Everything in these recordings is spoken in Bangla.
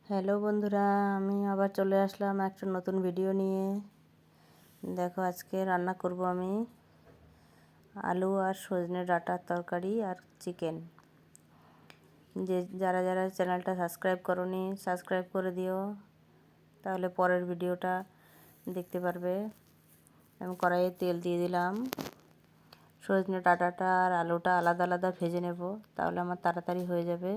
হ্যালো বন্ধুরা, আমি আবার চলে আসলাম একটা নতুন ভিডিও নিয়ে। দেখো, আজকে রান্না করব আমি আলু আর সজনে ডাঁটার তরকারি আর চিকেন। যারা যারা চ্যানেলটা সাবস্ক্রাইব করোনি, সাবস্ক্রাইব করে দিও, তাহলে পরের ভিডিওটা দেখতে পারবে। আমি কড়াইয়ে তেল দিয়ে দিলাম। সজনে ডাঁটাটা আর আলুটা আলাদা আলাদা ভেজে নেব, তাহলে আমার তাড়াতাড়ি হয়ে যাবে।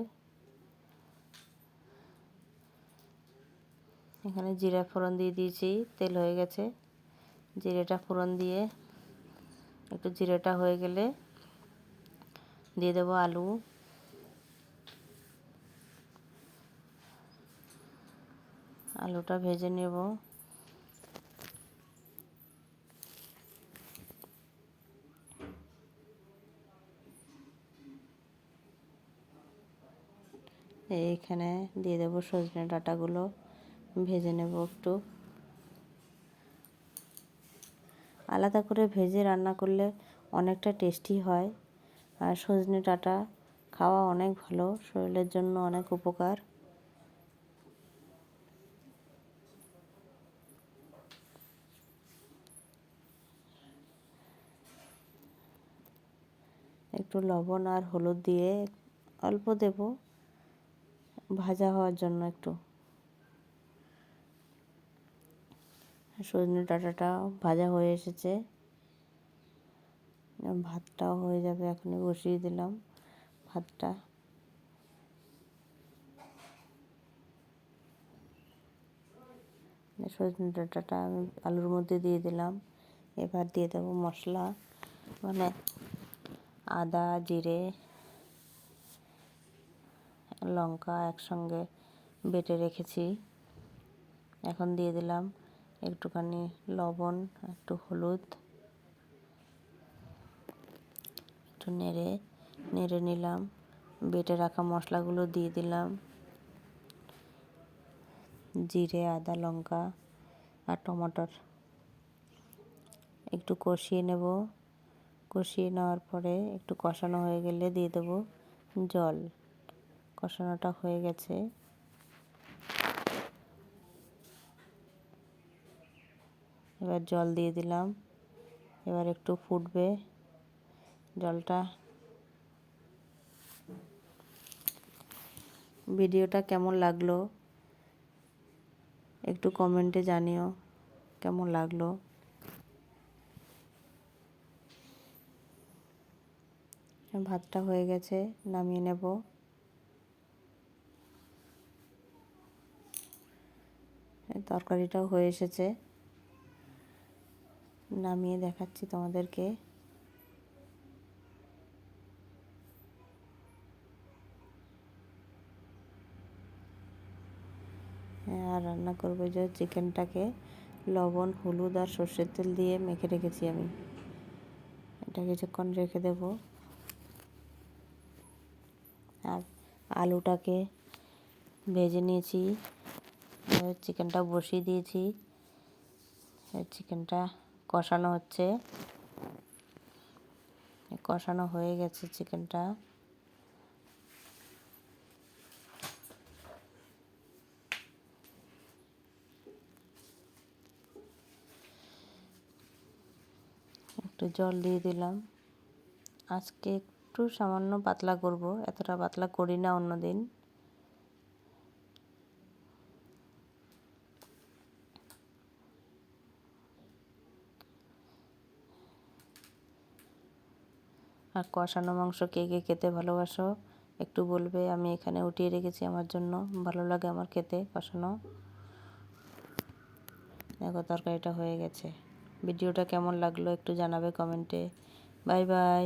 এখানে জিরা ফোড়ন দিয়ে দিয়েছি, তেল হয়ে গেছে। জিরেটা ফোড়ন দিয়ে একটু জিরেটা হয়ে গেলে দিয়ে দেবো আলু। আলুটা ভেজে নেব। এইখানে দিয়ে দেবো সজনে ডাঁটাগুলো, ভেজে নেব একটু। আলাদা করে ভেজে রান্না করলে অনেকটা টেস্টি হয়, আর সজনে ডাঁটা খাওয়া অনেক ভালো, শরীরের জন্য অনেক উপকার। একটু লবণ আর হলুদ দিয়ে অল্প দেব, ভাজা হওয়ার জন্য একটু। সজনে ডাঁটাটা ভাজা হয়ে এসেছে, ভাতটাও হয়ে যাবে। এখনই বসিয়ে দিলাম ভাতটা। সজনে ডাঁটাটা আমি আলুর মধ্যে দিয়ে দিলাম। এবার দিয়ে দেবো মশলা, মানে আদা, জিরে, লঙ্কা একসঙ্গে বেটে রেখেছি। এখন দিয়ে দিলাম একটুখানি লবণ, একটু হলুদ, একটু নেড়ে নিলাম। বেটে রাখা মশলাগুলো দিয়ে দিলাম, জিরে, আদা, লঙ্কা আর টমাটোর। একটু কষিয়ে নেব। কষিয়ে নেওয়ার পরে একটু কষানো হয়ে গেলে দিয়ে দেবো জল। কষানোটা হয়ে গেছে। এবার জল দিয়ে দিলাম। এবার একটু ফুটবে জলটা। ভিডিওটা কেমন লাগলো একটু কমেন্টে জানিও, কেমন লাগলো। ভাতটা হয়ে গেছে, নামিয়ে নেব। তরকারিটাও হয়ে এসেছে, নামিয়ে দেখাচ্ছি তোমাদেরকে। আর রান্না করবো যে চিকেনটাকে লবণ, হলুদ আর সর্ষের তেল দিয়ে মেখে রেখেছি আমি। এটা কিছুক্ষণ রেখে দেব। আর আলুটাকে ভেজে নিয়েছি, চিকেনটা বসিয়ে দিয়েছি। চিকেনটা কষানো হচ্ছে, কষানো হয়ে গেছে চিকেনটা। একটু জল দিয়ে দিলাম। আজকে একটু সামান্য পাতলা করব, এতটা পাতলা করি না অন্যদিন। আর কষানো মাংস কে কে খেতে ভালোবাসো একটু বলবে। আমি এখানে উঠিয়ে রেখেছি আমার জন্য, ভালো লাগে আমার খেতে কষানো। দেখো, তরকারিটা হয়ে গেছে। ভিডিওটা কেমন লাগলো একটু জানাবে কমেন্টে। Bye bye.